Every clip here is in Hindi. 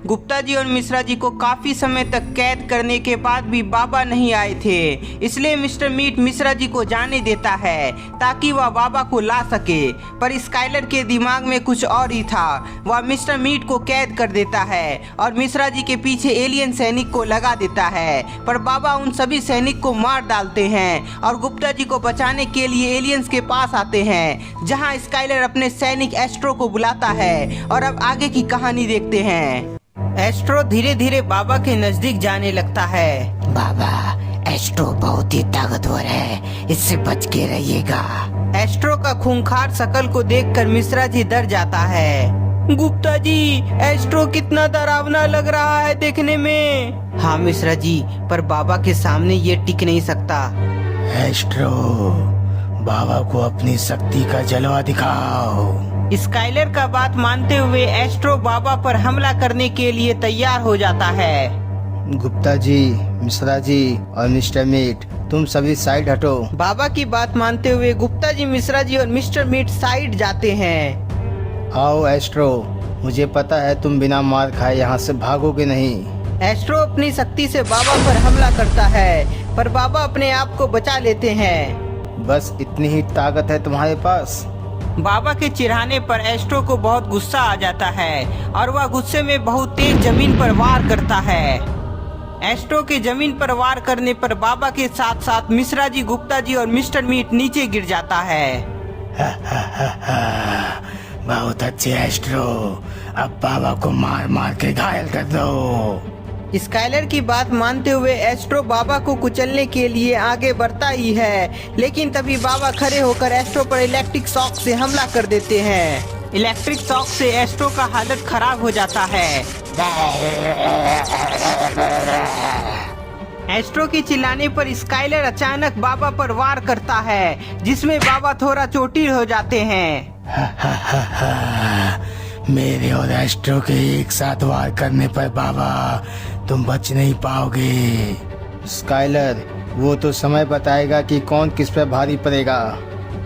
गुप्ता जी और मिश्रा जी को काफी समय तक कैद करने के बाद भी बाबा नहीं आए थे, इसलिए मिस्टर मीट मिश्रा जी को जाने देता है ताकि वह बाबा को ला सके। पर स्काइलर के दिमाग में कुछ और ही था। वह मिस्टर मीट को कैद कर देता है और मिश्रा जी के पीछे एलियन सैनिक को लगा देता है। पर बाबा उन सभी सैनिक को मार डालते हैं और गुप्ता जी को बचाने के लिए एलियंस के पास आते हैं, जहां स्काइलर अपने सैनिक एस्ट्रो को बुलाता है। और अब आगे की कहानी देखते हैं। एस्ट्रो धीरे धीरे बाबा के नजदीक जाने लगता है। बाबा, एस्ट्रो बहुत ही ताकतवर है, इससे बच के रहिएगा। एस्ट्रो का खूंखार शकल को देखकर मिश्रा जी डर जाता है। गुप्ता जी, एस्ट्रो कितना डरावना लग रहा है देखने में। हाँ मिश्रा जी, पर बाबा के सामने ये टिक नहीं सकता। एस्ट्रो, बाबा को अपनी शक्ति का जलवा दिखाओ। स्काइलर का बात मानते हुए एस्ट्रो बाबा पर हमला करने के लिए तैयार हो जाता है। गुप्ता जी, मिश्रा जी और मिस्टर मीट, तुम सभी साइड हटो। बाबा की बात मानते हुए गुप्ता जी, मिश्रा जी और मिस्टर मीट साइड जाते हैं। आओ एस्ट्रो, मुझे पता है तुम बिना मार खाए यहाँ से भागोगे नहीं। एस्ट्रो अपनी शक्ति से बाबा पर हमला करता है, पर बाबा अपने आप को बचा लेते हैं। बस इतनी ही ताकत है तुम्हारे पास? बाबा के चिढ़ाने पर एस्ट्रो को बहुत गुस्सा आ जाता है और वह गुस्से में बहुत तेज जमीन पर वार करता है। एस्ट्रो के जमीन पर वार करने पर बाबा के साथ साथ मिश्रा जी, गुप्ता जी और मिस्टर मीट नीचे गिर जाता है। बहुत अच्छे एस्ट्रो, अब बाबा को मार मार के घायल कर दो। स्काइलर की बात मानते हुए एस्ट्रो बाबा को कुचलने के लिए आगे बढ़ता ही है, लेकिन तभी बाबा खड़े होकर एस्ट्रो पर इलेक्ट्रिक शॉक से हमला कर देते हैं। इलेक्ट्रिक शॉक से एस्ट्रो का हालत खराब हो जाता है। एस्ट्रो के चिल्लाने पर स्काइलर अचानक बाबा पर वार करता है, जिसमें बाबा थोड़ा चोटिल हो जाते हैं। मेरे और एस्ट्रो के एक साथ वार करने पर बाबा तुम बच नहीं पाओगे। स्काइलर, वो तो समय बताएगा कि कौन किस पर भारी पड़ेगा।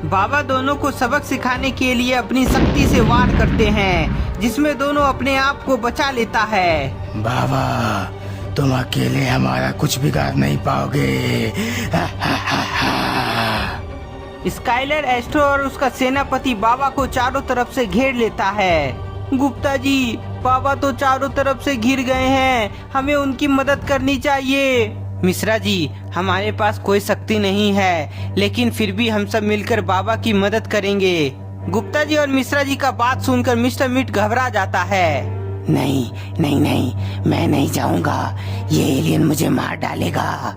बाबा दोनों को सबक सिखाने के लिए अपनी शक्ति से वार करते हैं, जिसमें दोनों अपने आप को बचा लेता है। बाबा, तुम अकेले हमारा कुछ बिगाड़ नहीं पाओगे। स्काइलर, एस्ट्रो और उसका सेनापति बाबा को चारों तरफ से घेर लेता है। गुप्ता जी, बाबा तो चारों तरफ से घिर गए हैं, हमें उनकी मदद करनी चाहिए। मिश्रा जी, हमारे पास कोई शक्ति नहीं है, लेकिन फिर भी हम सब मिलकर बाबा की मदद करेंगे। गुप्ता जी और मिश्रा जी का बात सुनकर मिस्टर मीट घबरा जाता है। नहीं नहीं नहीं, मैं नहीं जाऊंगा, ये एलियन मुझे मार डालेगा।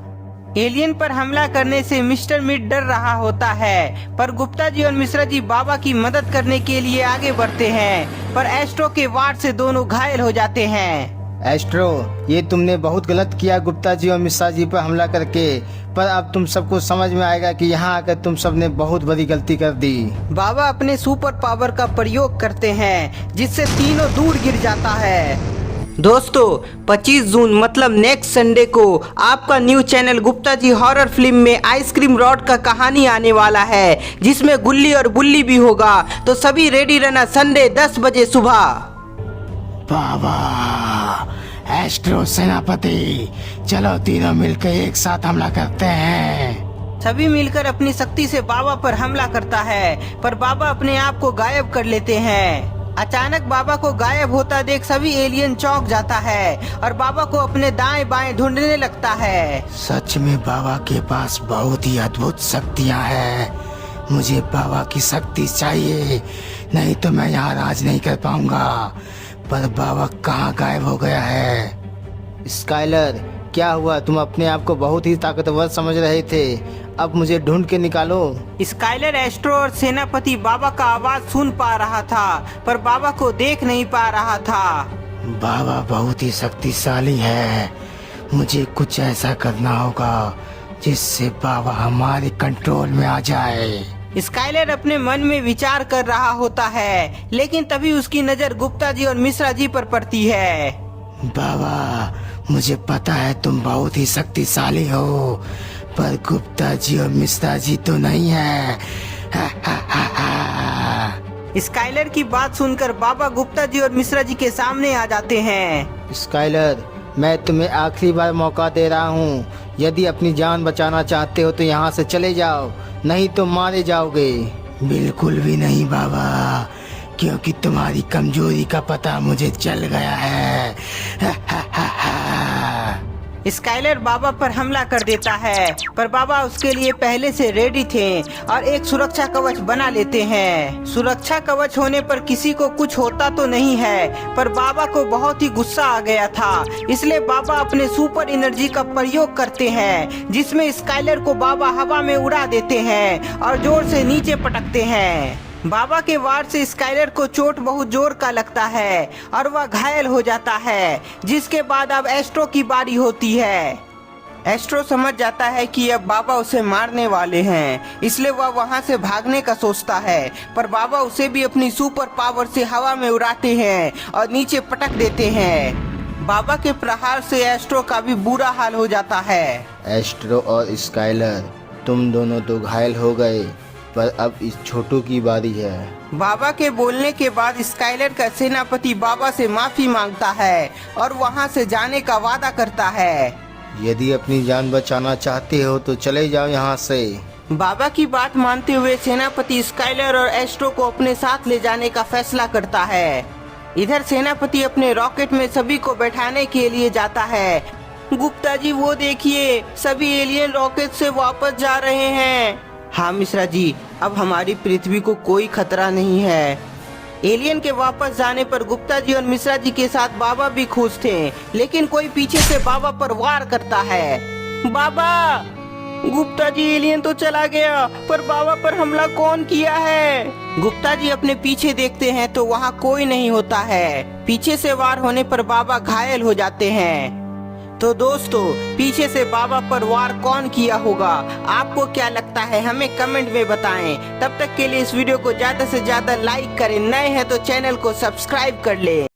एलियन पर हमला करने से मिस्टर मीट डर रहा होता है, पर गुप्ता जी और मिश्रा जी बाबा की मदद करने के लिए आगे बढ़ते हैं, पर एस्ट्रो के वार से दोनों घायल हो जाते हैं। एस्ट्रो, ये तुमने बहुत गलत किया गुप्ता जी और मिश्रा जी पर हमला करके, पर अब तुम सबको समझ में आएगा कि यहाँ आकर तुम सबने बहुत बड़ी गलती कर दी। बाबा अपने सुपर पावर का प्रयोग करते हैं, जिससे तीनों दूर गिर जाता है। दोस्तों, 25 जून मतलब नेक्स्ट संडे को आपका new channel Gupta ji horror film में आइसक्रीम रॉड का कहानी आने वाला है, जिसमें गुल्ली और बुल्ली भी होगा, तो सभी रेडी रहना संडे 10 बजे सुबह। बाबा, एस्ट्रो, सेनापति, चलो तीनों मिलकर एक साथ हमला करते हैं। सभी मिलकर अपनी शक्ति से बाबा पर हमला करता है, पर बाबा अपने आप को गायब कर लेते हैं। अचानक बाबा को गायब होता देख सभी एलियन चौंक जाता है और बाबा को अपने दाएं बाएं ढूंढने लगता है। सच में बाबा के पास बहुत ही अद्भुत शक्तियां हैं। मुझे बाबा की शक्ति चाहिए, नहीं तो मैं यहाँ राज नहीं कर पाऊंगा। पर बाबा कहाँ गायब हो गया है? स्काइलर, क्या हुआ? तुम अपने आप को बहुत ही ताकतवर समझ रहे थे, अब मुझे ढूंढ के निकालो। स्काइलर, एस्ट्रो और सेनापति बाबा का आवाज सुन पा रहा था, पर बाबा को देख नहीं पा रहा था। बाबा बहुत ही शक्तिशाली है, मुझे कुछ ऐसा करना होगा जिससे बाबा हमारे कंट्रोल में आ जाए। स्काइलर अपने मन में विचार कर रहा होता है, लेकिन तभी उसकी नजर गुप्ता जी और मिश्रा जी पर पड़ती है। बाबा, मुझे पता है तुम बहुत ही शक्तिशाली हो, पर गुप्ता जी और मिश्रा जी तो नहीं है। स्काइलर की बात सुनकर बाबा गुप्ता जी और मिश्रा जी के सामने आ जाते हैं। स्काइलर, मैं तुम्हें आखिरी बार मौका दे रहा हूँ। यदि अपनी जान बचाना चाहते हो तो यहाँ से चले जाओ, नहीं तो मारे जाओगे। बिल्कुल भी नहीं बाबा, क्योंकि तुम्हारी कमजोरी का पता मुझे चल गया है। स्काइलर बाबा पर हमला कर देता है, पर बाबा उसके लिए पहले से रेडी थे और एक सुरक्षा कवच बना लेते हैं। सुरक्षा कवच होने पर किसी को कुछ होता तो नहीं है, पर बाबा को बहुत ही गुस्सा आ गया था, इसलिए बाबा अपने सुपर एनर्जी का प्रयोग करते हैं, जिसमें स्काइलर को बाबा हवा में उड़ा देते हैं और जोर से नीचे पटकते हैं। बाबा के वार से स्काइलर को चोट बहुत जोर का लगता है और वह घायल हो जाता है, जिसके बाद अब एस्ट्रो की बारी होती है। एस्ट्रो समझ जाता है कि अब बाबा उसे मारने वाले हैं, इसलिए वह वहां से भागने का सोचता है, पर बाबा उसे भी अपनी सुपर पावर से हवा में उड़ाते हैं और नीचे पटक देते हैं। बाबा के प्रहार से एस्ट्रो का भी बुरा हाल हो जाता है। एस्ट्रो और स्काइलर, तुम दोनों तो घायल हो गए, पर अब इस छोटू की बारी है। बाबा के बोलने के बाद स्काइलर का सेनापति बाबा से माफी मांगता है और वहां से जाने का वादा करता है। यदि अपनी जान बचाना चाहते हो तो चले जाओ यहाँ से। बाबा की बात मानते हुए सेनापति स्काइलर और एस्ट्रो को अपने साथ ले जाने का फैसला करता है। इधर सेनापति अपने रॉकेट में सभी को बैठाने के लिए जाता है। गुप्ता जी, वो देखिए, सभी एलियन रॉकेट से वापस जा रहे हैं। हाँ मिश्रा जी, अब हमारी पृथ्वी को कोई खतरा नहीं है। एलियन के वापस जाने पर गुप्ता जी और मिश्रा जी के साथ बाबा भी खुश थे, लेकिन कोई पीछे से बाबा पर वार करता है। बाबा! गुप्ता जी, एलियन तो चला गया, पर बाबा पर हमला कौन किया है? गुप्ता जी अपने पीछे देखते हैं तो वहाँ कोई नहीं होता है। पीछे से वार होने पर बाबा घायल हो जाते हैं। तो दोस्तों, पीछे से बाबा पर वार कौन किया होगा? आपको क्या लगता है? हमें कमेंट में बताएं। तब तक के लिए इस वीडियो को ज्यादा से ज्यादा लाइक करें, नए हैं तो चैनल को सब्सक्राइब कर लें।